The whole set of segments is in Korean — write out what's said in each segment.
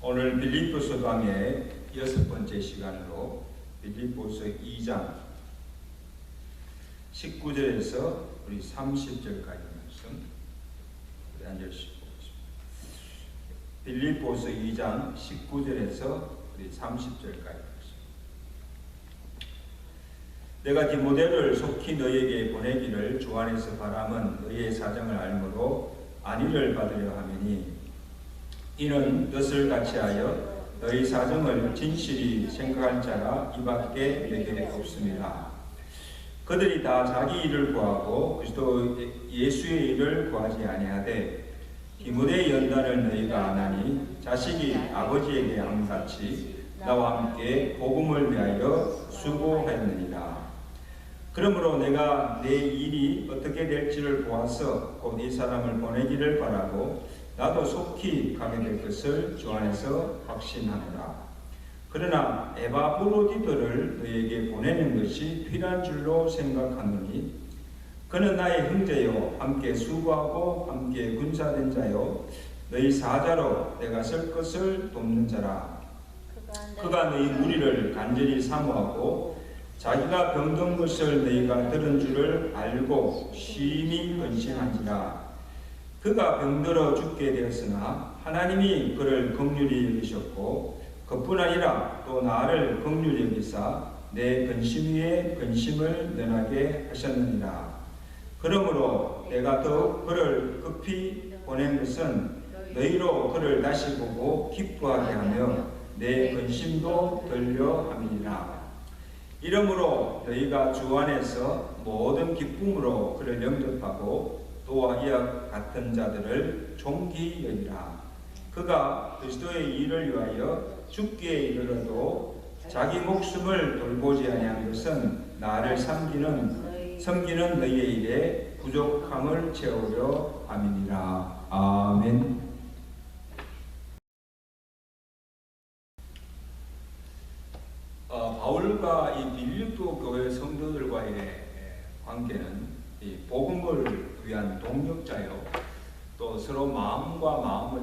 오늘 빌립보서 강의 6번째 시간으로 빌립보서 2장 19절에서 우리 30절까지 말씀 우리 앉으시고 보겠습니다. 빌립보서 2장 19절에서 우리 30절까지 말씀. 내가 디모데를 속히 너에게 보내기를 주 안에서 바람은 너의 사정을 알므로 안위를 받으려 하매니 이는 뜻을 같이 하여 너희 사정을 진실히 생각할 자가 이밖에 내게 없습니다. 그들이 다 자기 일을 구하고 그리스도 예수의 일을 구하지 아니하되 디모데의 연단을 너희가 안하니 자식이 아버지에게 함같이 나와 함께 복음을 위하여 수고하였느니라. 그러므로 내가 내 일이 어떻게 될지를 보아서 곧 이 사람을 보내기를 바라고 나도 속히 가게 될 것을 주 안에서 확신하노라. 그러나 에바브로디도를 너에게 보내는 것이 필요한 줄로 생각하노니 그는 나의 형제요 함께 수고하고 함께 군사된 자요 너희 사자로 내가 쓸 것을 돕는 자라. 그가 너희 무리를 간절히 사모하고 자기가 병든 것을 너희가 들은 줄을 알고 심히 근심한지라. 그가 병들어 죽게 되었으나 하나님이 그를 긍휼히 여기셨고 그뿐 아니라 또 나를 긍휼히 여기사 내 근심 위에 근심을 면하게 하셨느니라. 그러므로 내가 더욱 그를 급히 보낸 것은 너희로 그를 다시 보고 기뻐하게 하며 내 근심도 들려 함이니라. 이러므로 너희가 주 안에서 모든 기쁨으로 그를 영접하고 또한 이와 같은 자들을 존귀 여기라. 그가 그리스도의 일을 위하여 죽기에 이르러도 자기 목숨을 돌보지 아니한 것은 나를 섬기는 너희의 일에 부족함을 채우려 함이니라. 아멘. 바울과 이 빌립보 교회 성도들과의 관계는 이 복음을 위한 동력자요, 또 서로 마음과 마음을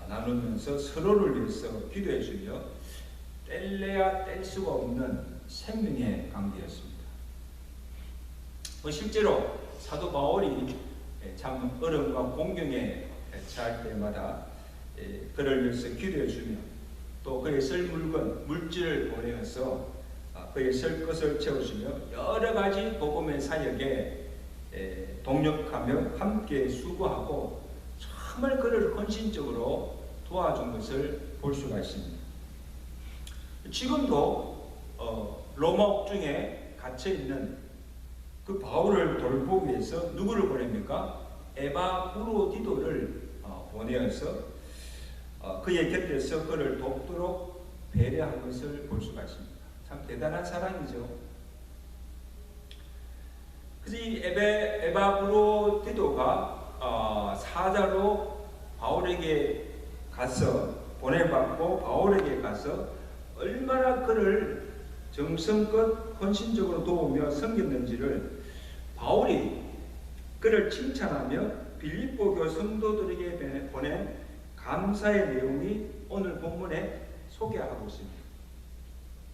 나누면서 서로를 위해서 기도해주며 뗄래야 뗄 수가 없는 생명의 관계였습니다. 실제로 사도 바울이 참 어려움과 공경에 처할 때마다 그를 위해서 기도해주며 또 그의 쓸 물질을 보내어서 그의 쓸 것을 채워주며 여러 가지 복음의 사역에 동력하며 함께 수고하고 정말 그를 헌신적으로 도와준 것을 볼 수가 있습니다. 지금도 로마 옥중에 갇혀있는 그 바울을 돌보기 위해서 누구를 보냅니까? 에바브로디도를 보내어서 그의 곁에서 그를 돕도록 배려한 것을 볼 수가 있습니다. 참 대단한 사랑이죠. 그래서 이 에바브로디도가 사자로 바울에게 가서 보내받고 바울에게 가서 얼마나 그를 정성껏 헌신적으로 도우며 섬겼는지를 바울이 그를 칭찬하며 빌립보 교 성도들에게 보낸 감사의 내용이 오늘 본문에 소개하고 있습니다.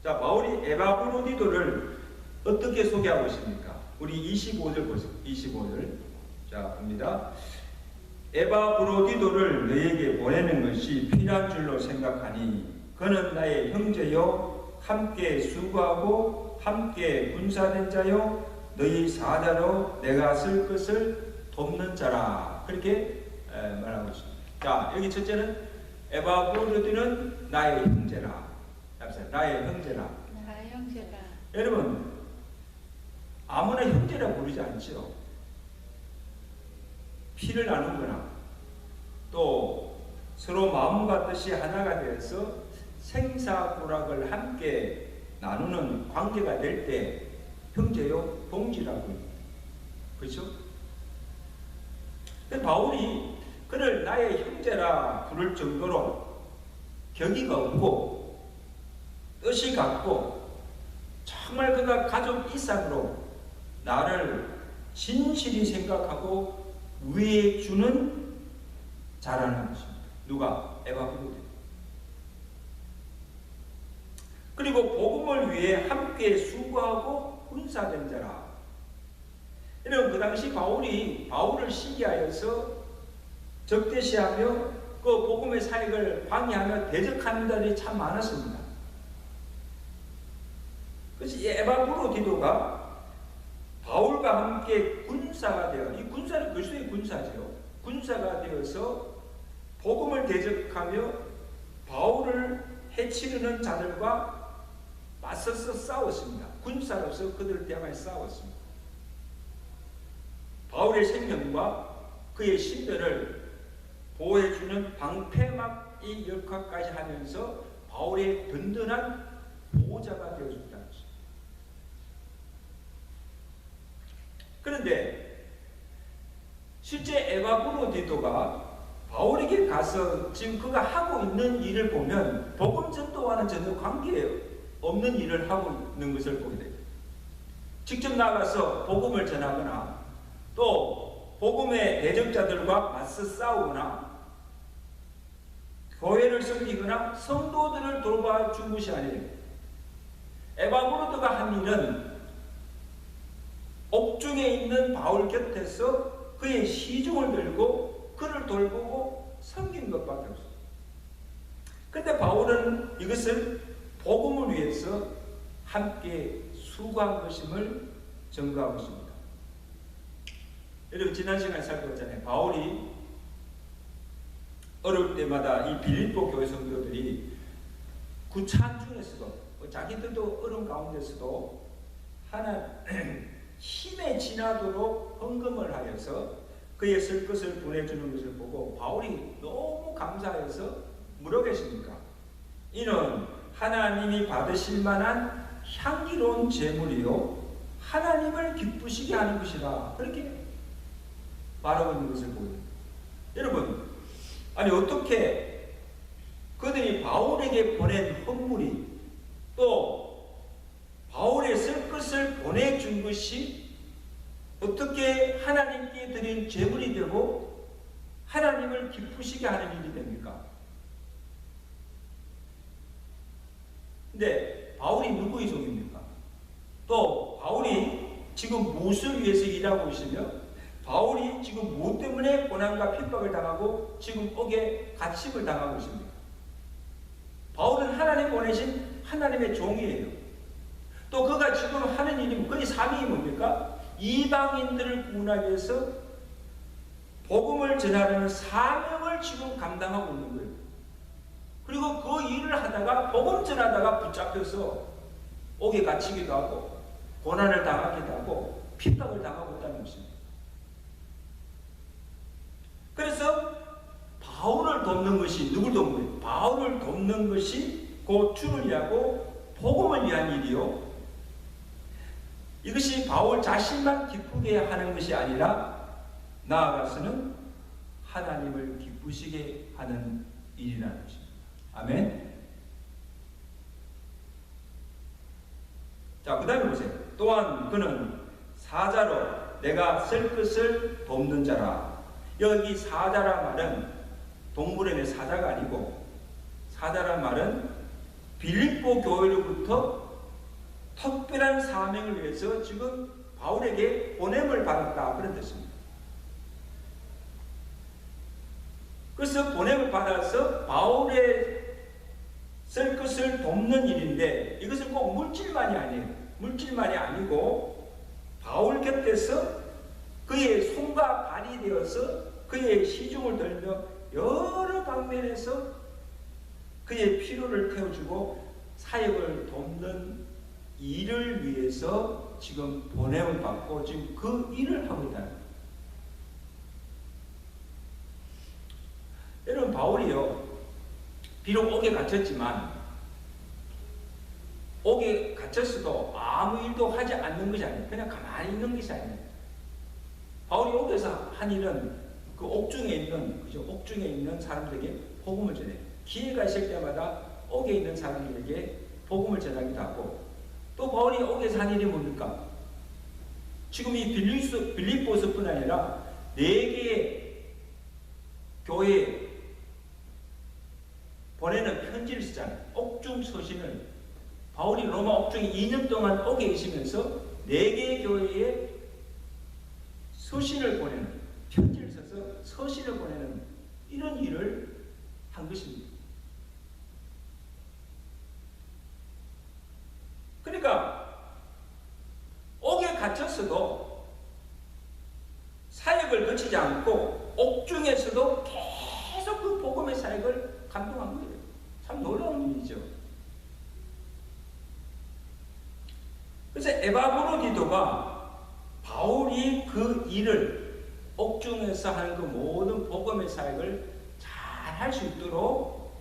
자, 바울이 에바브로디도를 어떻게 소개하고 있습니까? 우리 25절 보세요. 25절. 자, 봅니다. 에바브로디도를 너에게 보내는 것이 필요한 줄로 생각하니 그는 나의 형제요 함께 수고하고 함께 군사된 자요 너희 사자로 내가 쓸 것을 돕는 자라. 그렇게 말하고 있습니다. 자, 여기 첫째는 에바브로디는 나의 형제라. 나의 형제라. 여러분, 아무나 형제라 부르지 않죠. 피를 나누거나 또 서로 마음과 뜻이 하나가 되어서 생사고락을 함께 나누는 관계가 될 때 형제요 동지라고 합니다. 그렇죠? 근데 바울이 그를 나의 형제라 부를 정도로 격의가 없고 뜻이 같고 정말 그가 가족 이상으로 나를 진실히 생각하고 위해 주는 자라는 것입니다. 누가? 에바브로드. 그리고 복음을 위해 함께 수고하고 군사된 자라. 이런 그 당시 바울을 시기하여서 적대시하며 그 복음의 사역을 방해하며 대적하는 자들이 참 많았습니다. 그래서 이 에바브로디도가 바울과 함께 군사가 되어, 이 군사는 그리스도의 군사죠. 군사가 되어서 복음을 대적하며 바울을 해치려는 자들과 맞서서 싸웠습니다. 군사로서 그들을 대항하여 싸웠습니다. 바울의 생명과 그의 신변을 보호해주는 방패막이 역할까지 하면서 바울의 든든한 보호자가 되어준다는 것입니다. 그런데 실제 에바브로디도가 바울에게 가서 지금 그가 하고 있는 일을 보면 복음 전도와는 전혀 관계없는 일을 하고 있는 것을 보게 됩니다. 직접 나가서 복음을 전하거나 또 복음의 대적자들과 맞서 싸우거나 교회를 섬기거나 성도들을 돌봐준 것이 아니에요. 에바브로드가 한 일은 옥중에 있는 바울 곁에서 그의 시중을 들고 그를 돌보고 섬긴 것밖에 없어요. 그런데 바울은 이것을 복음을 위해서 함께 수고한 것임을 증거하고 있습니다. 여러분 지난 시간에 살펴봤잖아요. 바울이 어려울 때마다 이 빌립보 교회 성도들이 구차한 중에서도 자기들도 어려운 가운데서도 하나 힘에 지나도록 헌금을 하여서 그의 쓸 것을 보내주는 것을 보고 바울이 너무 감사해서 물어겠습니까? 이는 하나님이 받으실 만한 향기로운 제물이요 하나님을 기쁘시게 하는 것이라 그렇게 말하고 있는 것을 보입니다. 여러분 아니 어떻게 그들이 바울에게 보낸 헌물이 또 바울의 쓸 것을 보내준 것이 어떻게 하나님께 드린 제물이 되고 하나님을 기쁘시게 하는 일이 됩니까? 근데 바울이 누구의 종입니까? 또 바울이 지금 무엇을 위해서 일하고 있으며 바울이 지금 무엇 때문에 고난과 핍박을 당하고 지금 옥에 갇힘을 당하고 있습니까? 바울은 하나님 보내신 하나님의 종이에요. 또 그가 지금 하는 일이 그의 삶이 뭡니까? 이방인들을 구원하기 위해서 복음을 전하려는 사명을 지금 감당하고 있는 거예요. 그리고 그 일을 하다가 복음 전하다가 붙잡혀서 옥에 갇히기도 하고 고난을 당하기도 하고 핍박을 당하고 있다는 것입니다. 그래서 바울을 돕는 것이 누굴 돕는 거예요? 바울을 돕는 것이 그 주를 위하고 복음을 위한 일이요. 이것이 바울 자신만 기쁘게 하는 것이 아니라 나아가서는 하나님을 기쁘시게 하는 일이라는 것입니다. 아멘. 자, 그 다음에 보세요. 또한 그는 사자로 내가 쓸 것을 돕는 자라. 여기 사자라 말은 동물원의 사자가 아니고 사자란 말은 빌립보 교회로부터 특별한 사명을 위해서 지금 바울에게 보냄을 받았다 그런 뜻입니다. 그래서 보냄을 받아서 바울의 쓸 것을 돕는 일인데 이것은 꼭 물질만이 아니에요. 물질만이 아니고 바울 곁에서 그의 손과 발이 되어서 그의 시중을 들며 여러 방면에서 그의 필요를 태워주고 사역을 돕는 일을 위해서 지금 보냄을 받고 지금 그 일을 하고 있다는 거예요. 여러분 바울이요 비록 옥에 갇혔지만 옥에 갇혔어도 아무 일도 하지 않는 것이 아니에요. 그냥 가만히 있는 것이 아니에요. 바울이 옥에서 한 일은 그 옥중에 있는 그죠? 옥중에 있는 사람들에게 복음을 전해요. 기회가 있을 때마다 옥에 있는 사람들에게 복음을 전하기도 하고 또 바울이 옥에서 한 일이 뭡니까? 지금 이 빌립보서뿐 아니라 4개의 교회 했잖아요. 옥중 서신을 바울이 로마 옥중에 2년 동안 옥에 있으면서 4개의 교회에 서신을 보내는, 편지를 써서 서신을 보내는 이런 일을 한 것입니다. 그러니까 옥에 갇혔어도 사역을 거치지 않고 옥중에서도 계속 그 복음의 사역을 감동한 거예요. 참 놀라운 일이죠. 그래서 에바브로디도가 바울이 그 일을 옥중에서 하는 그 모든 복음의 사역을 잘 할 수 있도록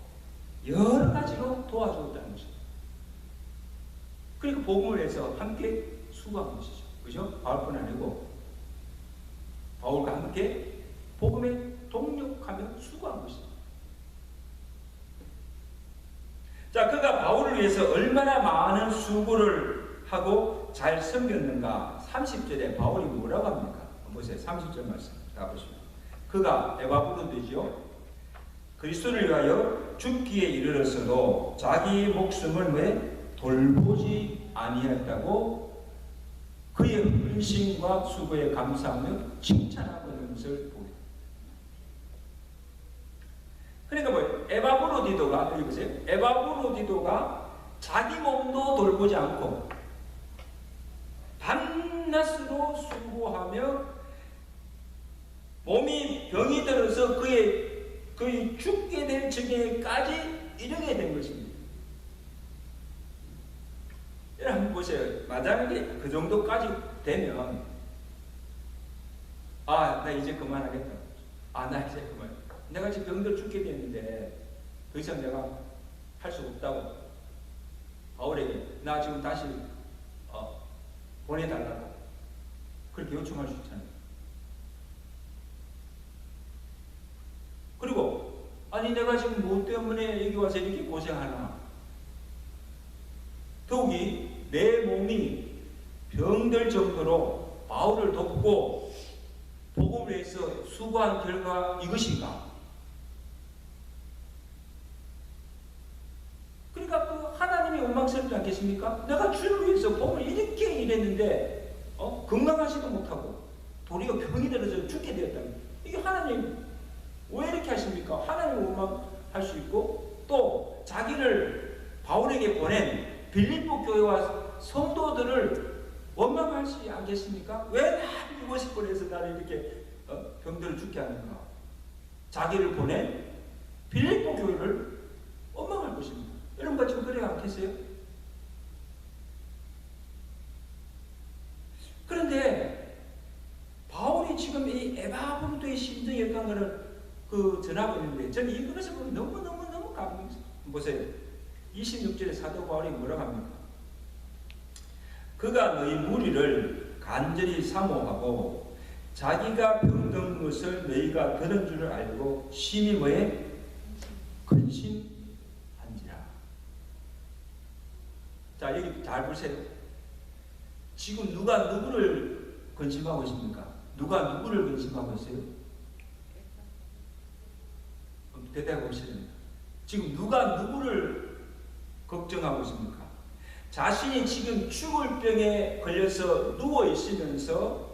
여러 가지로 도와주었다는 것입니다. 그리고 복음을 해서 함께 수고한 것이죠. 그죠? 바울뿐 아니고 바울과 함께 복음에 동력하며 수고한 것입니다. 자, 그가 바울을 위해서 얼마나 많은 수고를 하고 잘 섬겼는가. 30절에 바울이 뭐라고 합니까? 보세요. 30절 말씀 가보시면 그가 에바브로디죠. 그리스도를 위하여 죽기에 이르렀어도 자기 목숨을 왜 돌보지 아니했다고 그의 헌신과 수고에 감사하며 칭찬하고 있는 것을 보게. 그러니까 뭐예요? 에바브로디도가, 여기 보세요. 에바브로디도가 자기 몸도 돌보지 않고 밤낮으로 수고하며 몸이 병이 들어서 그의 죽게 될 지경에까지 이르게 된 것입니다. 여러분 한번 보세요. 만약에 그 정도까지 되면 나 이제 그만하겠다. 나 이제 그만. 내가 지금 병들 죽게 됐는데 더 이상 내가 할 수 없다고 바울에게 나 지금 다시 보내달라고 그렇게 요청할 수 있잖아요. 그리고 아니 내가 지금 뭐 때문에 여기 와서 이렇게 고생하나. 더욱이 내 몸이 병들 정도로 바울을 돕고 복음을 위해서 수고한 결과 이것인가? 그러니까 그 하나님이 원망스럽지 않겠습니까? 내가 주를 위해서 복음을 이렇게 일했는데 건강하지도 못하고 도리어 병이 들어서 죽게 되었다니 이게 하나님 왜 이렇게 하십니까? 하나님을 원망할 수 있고 또 자기를 바울에게 보낸 빌립보 교회와 성도들을 원망하지 않겠습니까? 왜 나를 이곳에 보내서 나를 이렇게 병들을 죽게 하는가? 자기를 보낸 빌립보 교회를 원망할 것입니다. 여러분과 지금 그래야 않겠어요? 그런데 바울이 지금 이 에바브로도의 심정이 어떤 거를 전하고 있는데 저는 이것을 보면 너무너무 감동스러워요. 보세요. 26절에 사도 바울이 뭐라고 합니까? 그가 너희 무리를 간절히 사모하고 자기가 병든 것을 너희가 들은 줄을 알고 심히 뭐에 근심한지라. 자, 여기 잘 보세요. 지금 누가 누구를 근심하고 있습니까? 누가 누구를 근심하고 있어요? 대답해 보셔야 됩니다. 지금 누가 누구를 걱정하고 있습니까? 자신이 지금 죽을 병에 걸려서 누워 있으면서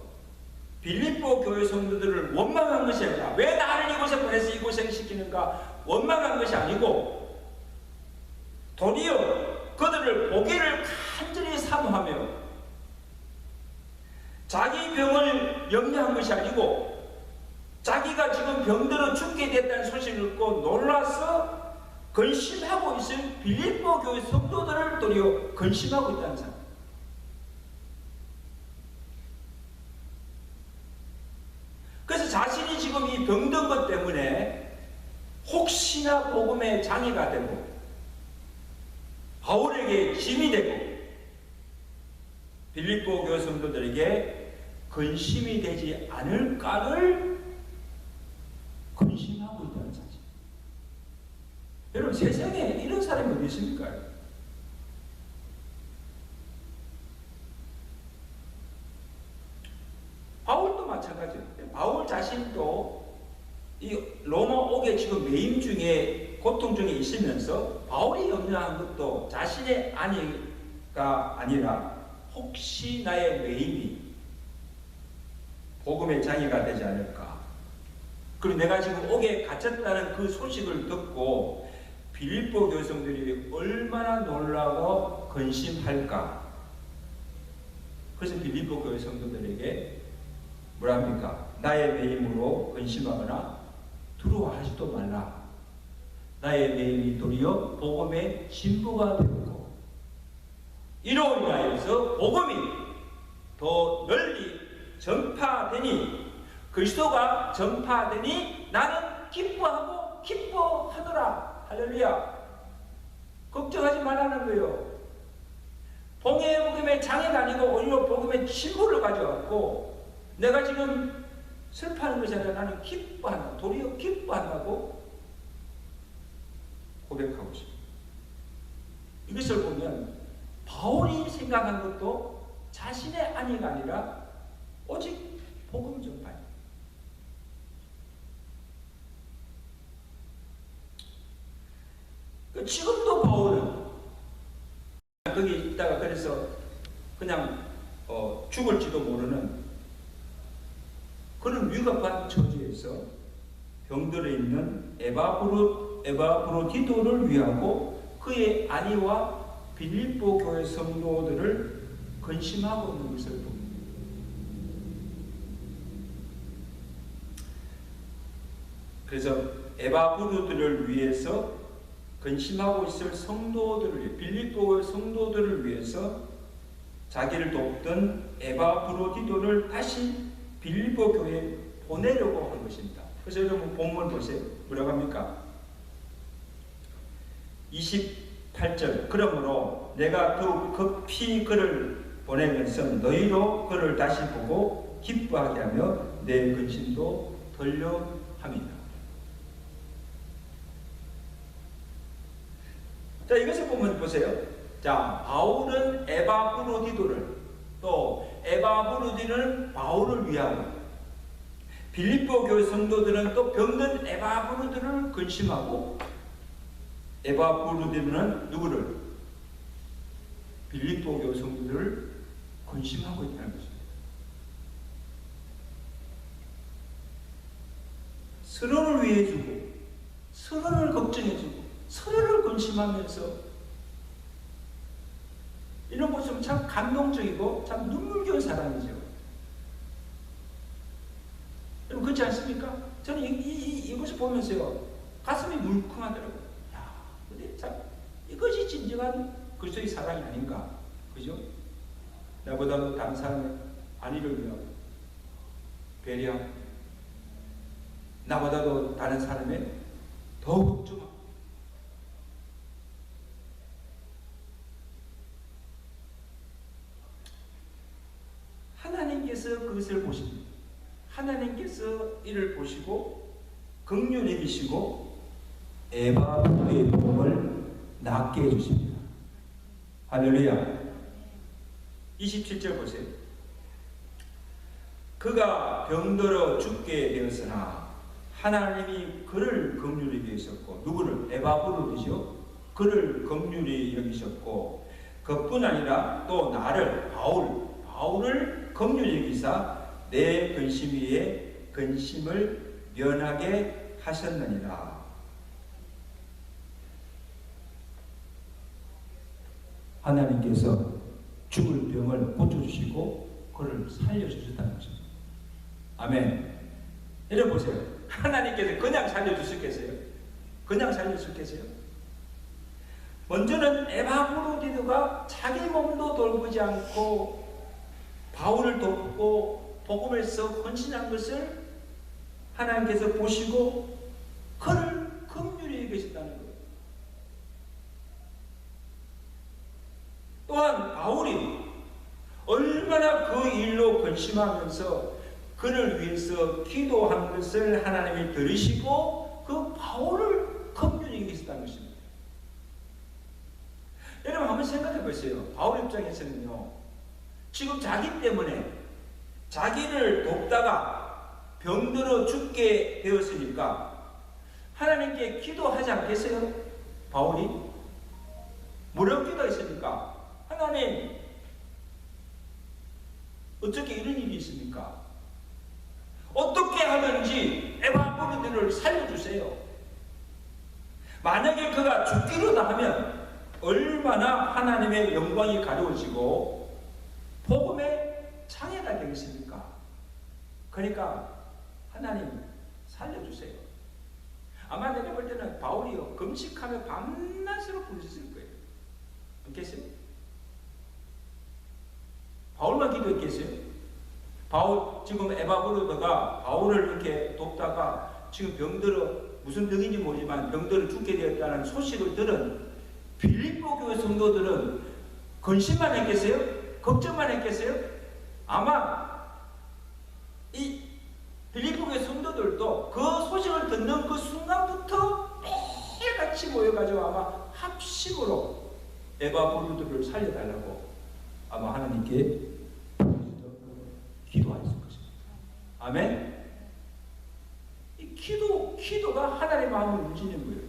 빌립보 교회 성도들을 원망한 것이 아니라 왜 나를 이곳에 보내서 이 고생시키는가 원망한 것이 아니고 도리어 그들을 보기를 간절히 사모하며 자기 병을 염려한 것이 아니고 자기가 지금 병들어 죽게 됐다는 소식을 듣고 놀라서 근심하고 있을 빌립보 교회 성도들을 도리어 근심하고 있다는 사람. 그래서 자신이 지금 이 병든 것 때문에 혹시나 복음에 장애가 되고 바울에게 짐이 되고 빌립보 교회 성도들에게 근심이 되지 않을까를 근심하고 있다는 사실. 여러분 세상에 이런 사람이 어디 있습니까? 바울도 마찬가지예요. 바울 자신도 이 로마 옥에 지금 매임 중에 고통 중에 있으면서 바울이 염려한 것도 자신의 아니가 아니라 혹시 나의 매임이 복음의 장애가 되지 않을까. 그리고 내가 지금 옥에 갇혔다는 그 소식을 듣고 빌립보 교성들이 얼마나 놀라고 근심할까. 그래서 빌립보 교회 성도들에게 뭐랍니까? 나의 매임으로 근심하거나 두려워하지도 말라. 나의 매임이 도리어 복음의 진보가 되고 이로 인하여서 복음이 더 널리 전파되니 그리스도가 전파되니 나는 기뻐하고 기뻐하더라. 할렐루야. 걱정하지 말라는 거예요. 복음의 장애가 아니고 오히려 복음의 진보를 가져왔고 내가 지금 슬퍼하는 것이 아니라 나는 기뻐한다. 도리어 기뻐한다고 고백하고 싶습니다. 이것을 보면 바울이 생각한 것도 자신의 안위가 아니라 오직 복음 전파입니다. 지금도 바울은 거기 있다가 그래서 그냥 죽을지도 모르는 그런 위급한 처지에서 병들어 있는 에바브로디도를 위하고 그의 아내와 빌립보 교회 성도들을 근심하고 있는 것을 봅니다. 그래서 에바브로들을 위해서 근심하고 있을 성도들을 빌립보 교회 성도들을 위해서 자기를 돕던 에바브로디도를 다시 빌립보 교회에 보내려고 한 것입니다. 그래서 여러분 본문 보세요. 뭐라고 합니까? 28절 그러므로 내가 더욱 급히 그를 보내면서 너희로 그를 다시 보고 기뻐하게 하며 내 근심도 덜려 함이다. 자, 이것을 보면 보세요. 자, 바울은 에바브로디도를 또 에바브로디는 바울을 위하여 빌립보 교회 성도들은 또 병든 에바브로디를 근심하고 에바브로디는 누구를? 빌립보 교회 성도들을 근심하고 있다는 것입니다. 서로를 위해주고 서로를 걱정해주고 서로를 근심하면서 이런 모습은 참 감동적이고 참 눈물겨운 사람이죠. 여러분 그렇지 않습니까? 저는 이것을 보면서요 가슴이 물컹하더라고요. 야, 근데 참 이것이 진정한 그리스도의 사랑이 아닌가, 그죠? 나보다도 다른 사람의 안위를 위하고 배려하고 나보다도 다른 사람의 더 걱정하고 하나님께서 그것을 보십니다. 하나님께서 이를 보시고 긍휼히 여기시고 에바브로의 몸을 낫게 해주십니다. 할렐루야. 27절 보세요. 그가 병들어 죽게 되었으나 하나님이 그를 긍휼히 여기셨고 누구를? 에바브로이죠. 그를 긍휼히 여기셨고 그뿐 아니라 또 나를 바울을 긍휼히 여기사 내 근심 위에 근심을 면하게 하셨느니라. 하나님께서 죽을 병을 고쳐주시고 그를 살려주셨다는 것입니다. 아멘. 여러분 보세요. 하나님께서 그냥 살려주셨겠어요? 그냥 살려주셨겠어요? 먼저는 에바브로디도가 자기 몸도 돌보지 않고 바울을 돕고 복음에서 헌신한 것을 하나님께서 보시고 그를 긍휼히 여기셨다는 거예요. 또한 바울이 얼마나 그 일로 근심하면서 그를 위해서 기도한 것을 하나님이 들으시고 그 바울을 긍휼히 여기셨다는 것입니다. 여러분 한번 생각해 보세요. 바울 입장에서는요. 지금 자기 때문에 자기를 돕다가 병들어 죽게 되었으니까 하나님께 기도하지 않겠어요? 바울이 뭐라고 기도했습니까? 하나님, 어떻게 이런 일이 있습니까? 어떻게 하든지 에바브로들을 살려주세요. 만약에 그가 죽기로다 하면 얼마나 하나님의 영광이 가려워지고 복음의 장애가 되겠습니까? 그러니까 하나님 살려주세요. 아마 내가 볼 때는 바울이요, 금식하며 밤낮으로 부르셨을 거예요. 없겠어요? 바울만 기도했겠어요? 바울, 지금 에바브로드가 바울을 이렇게 돕다가 지금 병들어, 무슨 병인지 모르지만 병들어 죽게 되었다는 소식을 들은 빌립보 교회 성도들은 근심만 했겠어요? 걱정만 했겠어요? 아마 이 빌립보 교회 성도들도 그 소식을 듣는 그 순간부터 매일같이 모여가지고 아마 합심으로 에바브로드를 살려달라고 아마 하나님께 기도하였을 것입니다. 아멘? 이 기도가 하나님의 마음을 움직이는 거예요.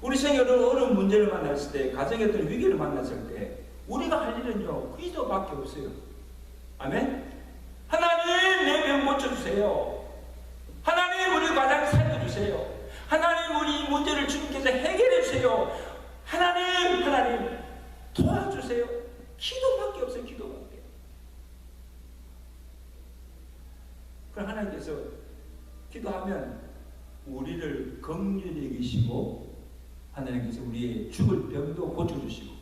우리 생애로 어려운 문제를 만났을 때, 가정의 어떤 위기를 만났을 때, 우리가 할 일은요, 기도밖에 없어요. 아멘? 하나님, 내 병 고쳐주세요. 하나님, 우리 가장 살려주세요. 하나님, 우리 문제를 주님께서 해결해주세요. 하나님, 도와주세요. 기도밖에 없어요, 기도밖에. 그럼 하나님께서 기도하면 우리를 긍휼히 여기시고 하나님께서 우리의 죽을 병도 고쳐주시고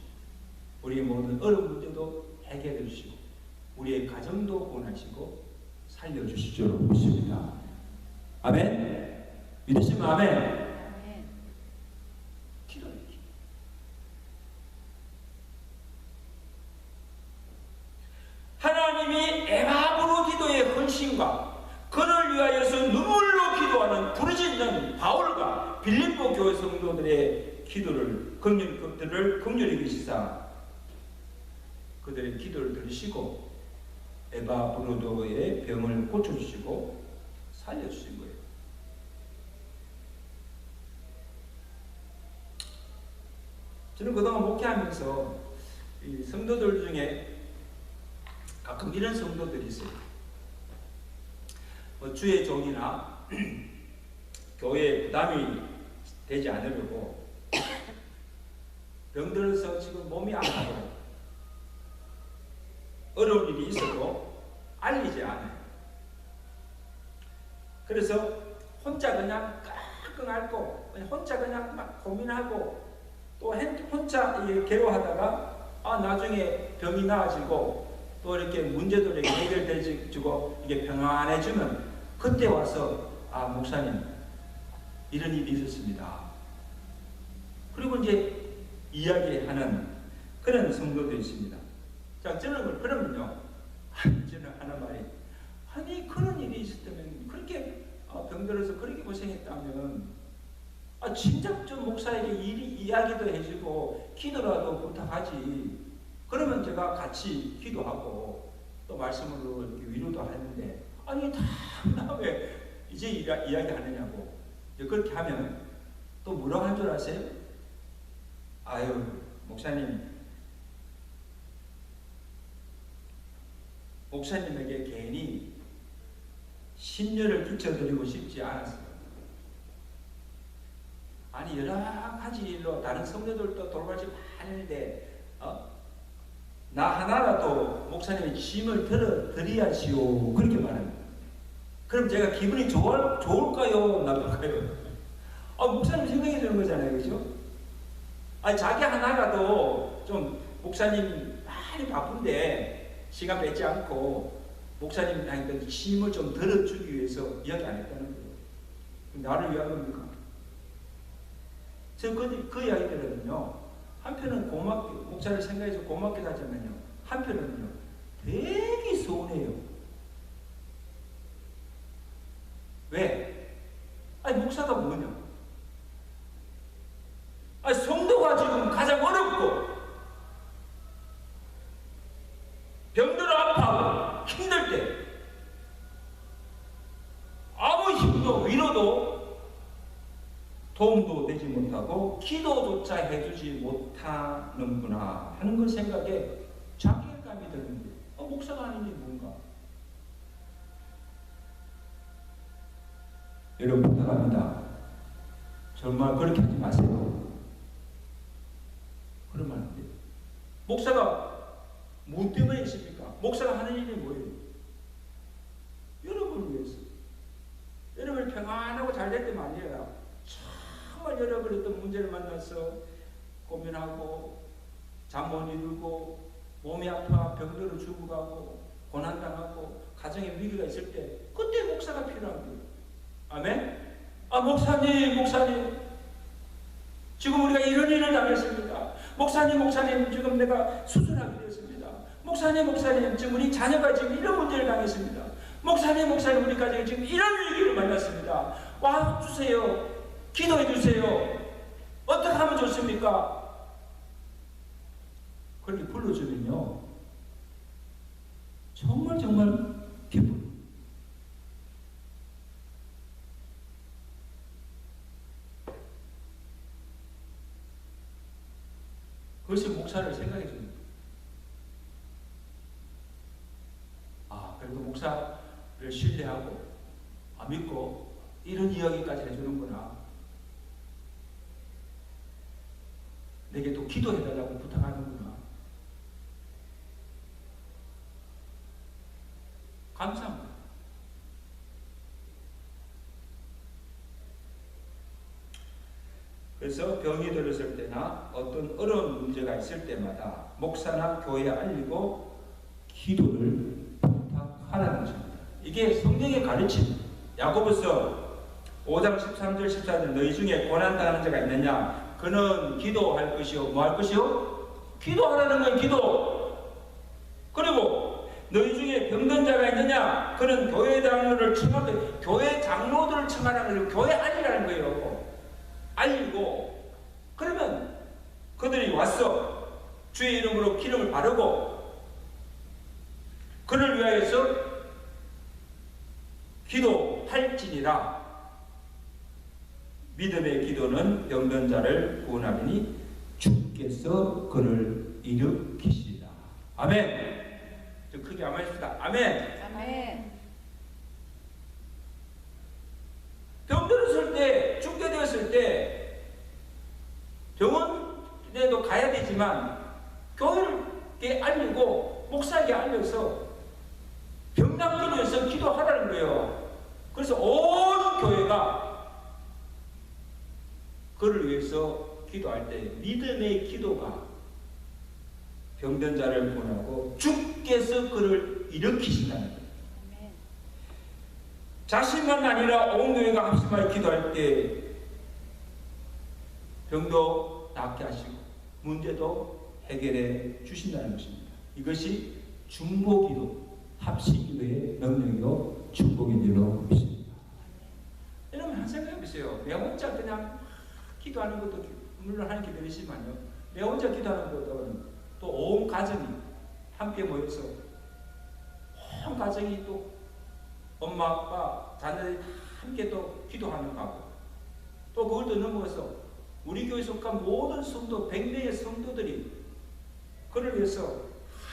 우리의 모든 어려운 문제도 해결해 주시고 우리의 가정도 구원하시고 살려주실 줄 믿습니다. 아멘? 믿으시면 아멘? 기도해. 하나님이 에바브로디도의 헌신과 그를 위하여서 눈물로 기도하는 부르짖는 바울과 빌립보 교회 성도들의 기도를 긍휼히 여기시사 그들의 기도를 들으시고 에바브로도의 병을 고쳐주시고 살려주신 거예요. 저는 그동안 목회하면서 이 성도들 중에 가끔 이런 성도들이 있어요. 주의 종이나 교회에 부담이 되지 않으려고 병들어서 지금 몸이 아파도 어려운 일이 있어도 알리지 않아요. 그래서 혼자 그냥 끙끙 앓고 혼자 그냥 막 고민하고 또 혼자 괴로워하다가 나중에 병이 나아지고 또 이렇게 문제도 이렇게 해결되고 이게 평안해지면 그때 와서 목사님 이런 일이 있었습니다. 그리고 이제 이야기하는 그런 성도도 있습니다. 자, 그러면요, 저는 하는 말이 아니 그런 일이 있었다면 그렇게 병들어서 그렇게 고생했다면 진작 좀 목사에게 이야기도 해주고 기도라도 부탁하지. 그러면 제가 같이 기도하고 또 말씀으로 이렇게 위로도 하는데 아니 다음에 이제 이야기하느냐고. 이제 그렇게 하면 또 뭐라고 할 줄 아세요? 아유 목사님에게 괜히 심려를 끼쳐드리고 싶지 않았어요. 아니 여러 가지 일로 다른 성도들도 돌봐지 많은데 나 하나라도 목사님의 짐을 드려야지요. 그렇게 말합니다. 그럼 제가 기분이 좋을까요? 나쁠까요? 목사님 생각해 주는 거잖아요. 그죠? 자기 하나라도 좀 목사님 많이 바쁜데 시간 뺏지 않고 목사님한테 짐을 좀 덜어주기 위해서 이야기 안 했다는 거예요. 나를 위한 겁니까? 제가 그 이야기들은요, 한편은 고맙게, 목사를 생각해서 고맙게 하자면요, 한편은요, 되게 서운해요. 왜? 목사가 뭐냐? 성도가 지금 가장 어렵고, 병들어 아파하고, 힘들 때, 아무 힘도 위로도 도움도 되지 못하고 기도조차 해주지 못하는구나 하는 그 생각에 자괴감이 드는데 목사가 하는 게 뭔가? 여러분 부탁합니다. 정말 그렇게 하지 마세요. 그러면 안 돼요. 목사가 뭐 때문에 있습니까? 목사가 하는 일이 뭐예요? 여러분을 위해서. 여러분이 평안하고 잘 될 때만 아니라 정말 여러분이 어떤 문제를 만나서 고민하고 잠 못 이루고 몸이 아파 병들어 죽어가고 고난당하고 가정에 위기가 있을 때 그때 목사가 필요한 거예요. 아멘? 목사님 지금 우리가 이런 일을 당했습니다. 목사님 지금 내가 수술하게 되었습니다. 목사님 지금 우리 자녀가 지금 이런 문제를 당했습니다. 목사님 우리 가정에 지금 이런 위기를 만났습니다. 와주세요. 기도해 주세요. 어떻게 하면 좋습니까? 그렇게 불러주면요 정말 기쁨. 그것이 목사를 생각해 줍니다. 그래도 목사를 신뢰하고 믿고 이런 이야기까지 해주는구나. 내게 또 기도해달라고 부탁하는구나. 감사합니다. 그래서 병이 들었을 때나 어떤 어려운 문제가 있을 때마다 목사나 교회에 알리고 기도를 부탁하라는 것입니다. 이게 성경의 가르침. 야고보서 5장 13절 14절 너희 중에 고난당하는 자가 있느냐? 그는 기도할 것이요. 뭐 할 것이요? 기도하라는 건 기도. 그리고 너희 중에 병든 자가 있느냐? 그는 교회 장로를 청하되 교회 장로들을 청하라는 거예요. 교회 알리라는 거예요. 알리고 그러면 그들이 와서 주의 이름으로 기름을 바르고 그를 위하여서 기도할지니라. 믿음의 기도는 병든 자를 구원하리니 주께서 그를 일으키시리라. 아멘. 좀 크게 아멘 합시다. 아멘. 아멘. 병들었을 때, 죽게 되었을 때 병원에도 가야 되지만 교회에 알리고 목사에게 알려서 병난 기도해서 기도하라는 거예요. 그래서 온 교회가 그를 위해서 기도할 때 믿음의 기도가 병든 자를 구원하고 주께서 그를 일으키신다는 거예요. 자신만 아니라 온 교회가 합심하여 기도할 때 병도 낫게 하시고 문제도 해결해 주신다는 것입니다. 이것이 중보기도, 합심기도의 능력이요 축복인 줄로 믿습니다. 여러분 한 생각해 보세요. 내 혼자 그냥 기도하는 것도 물론 하는 기도이지만요, 내 혼자 기도하는 것보다는 또 온 가정이 함께 모여서 온 가정이 또 엄마, 아빠, 자녀들이 함께 또 기도하는 거고, 또 그걸 또 넘어서 우리 교회 속한 모든 성도, 100명의 성도들이 그를 위해서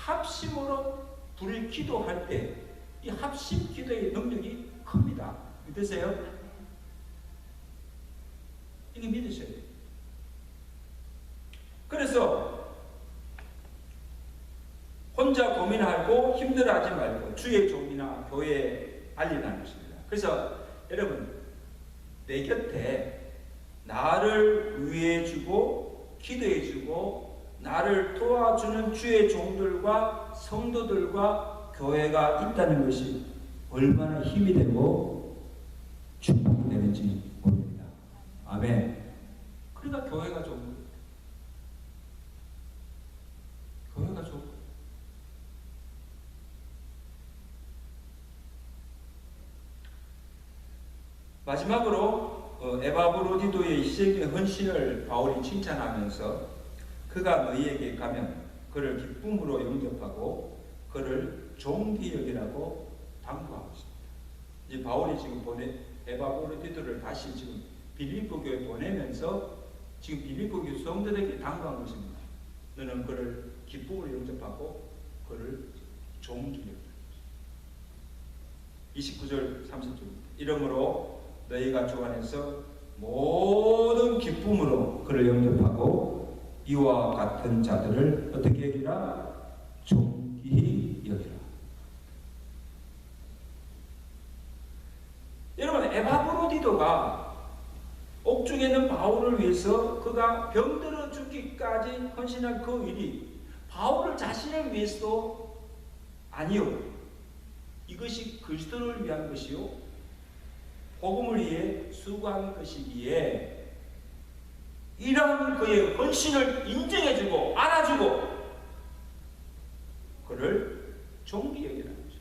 합심으로 부를 기도할 때 이 합심 기도의 능력이 큽니다. 믿으세요? 이게 믿으셔야 돼요. 그래서 혼자 고민하고 힘들어하지 말고 주의 종이나 교회에 알리라는 것입니다. 그래서 여러분, 내 곁에 나를 위해주고 기도해주고 나를 도와주는 주의 종들과 성도들과 교회가 있다는 것이 얼마나 힘이 되고 축복이 되는지 모릅니다. 아멘. 그러니까 교회가 좋은 거예요. 교회가 좋은 거예요. 마지막으로 에바브로디도의 희생의 헌신을 바울이 칭찬하면서 그가 너희에게 가면 그를 기쁨으로 영접하고 그를 종기 여기라고 당부하고 있습니다. 이제 바울이 지금 에바브로디도를 다시 지금 빌립보 교회 보내면서 지금 빌립보 교회 성도들에게 당부한 것입니다. 너는 그를 기쁨으로 영접하고 그를 종기 여기라. 29절 30절입니다. 이러므로 너희가 주 안에서 모든 기쁨으로 그를 영접하고 이와 같은 자들을 어떻게 여기라? 존귀히 여기라. 여러분, 에바브로디도가 옥중에 있는 바울을 위해서 그가 병들어 죽기까지 헌신한 그 일이 바울을 자신을 위해서도 아니요, 이것이 그리스도를 위한 것이요 복음을 위해 수고한 것이기에 이러한 그의 헌신을 인정해주고 알아주고 그를 존귀 여기라는 거죠.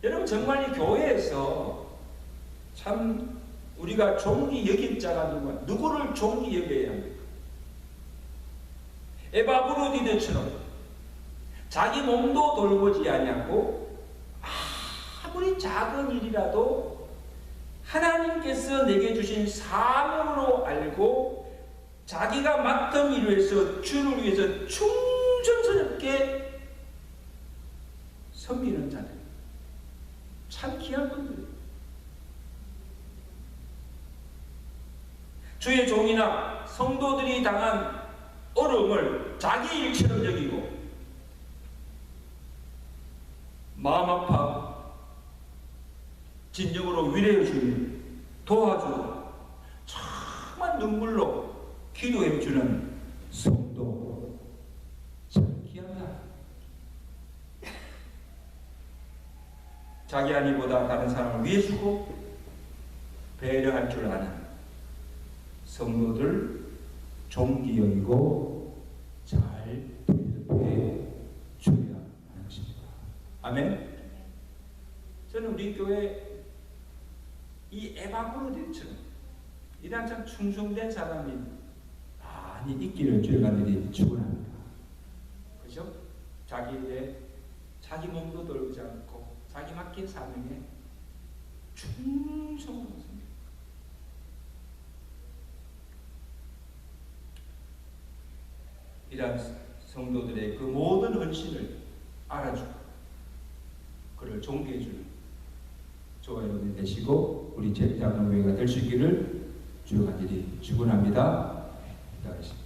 여러분, 정말 이 교회에서 참 우리가 존귀 여길 자가 누구를 존귀 여겨야 합니까? 에바브로디드처럼 자기 몸도 돌보지 아니하고 아무리 작은 일이라도 하나님께서 내게 주신 사명으로 알고 자기가 맡은 일을 위해서 주를 위해서 충성스럽게 섬기는 자들, 참 귀한 분들이에요. 주의 종이나 성도들이 당한 어려움을 자기 일처럼 여기고 마음 아파 진정으로 위로해 주는, 도와주고 참한 눈물로 기도해 주는 성도, 참 귀하다. 자기 아니보다 다른 사람을 위해주고 배려할 줄 아는 성도들 존귀 여기고 잘 대접해 줘야 하는 것입니다. 아멘. 저는 우리 교회 이 에바브로디처럼 이런 참 충성된 사람이 많이 있기를 주여간절히 축원합니다. 그죠? 자기 일에 자기 몸도 돌지 않고 자기 맡긴 사명에 충성으로 섭니다. 이러한 성도들의 그 모든 헌신을 알아주고 그를 존귀해주는 저와 여러분이 되시고 우리 제자교회가 될 수 있기를 주여 간절히 축원합니다. 기도하겠습니다.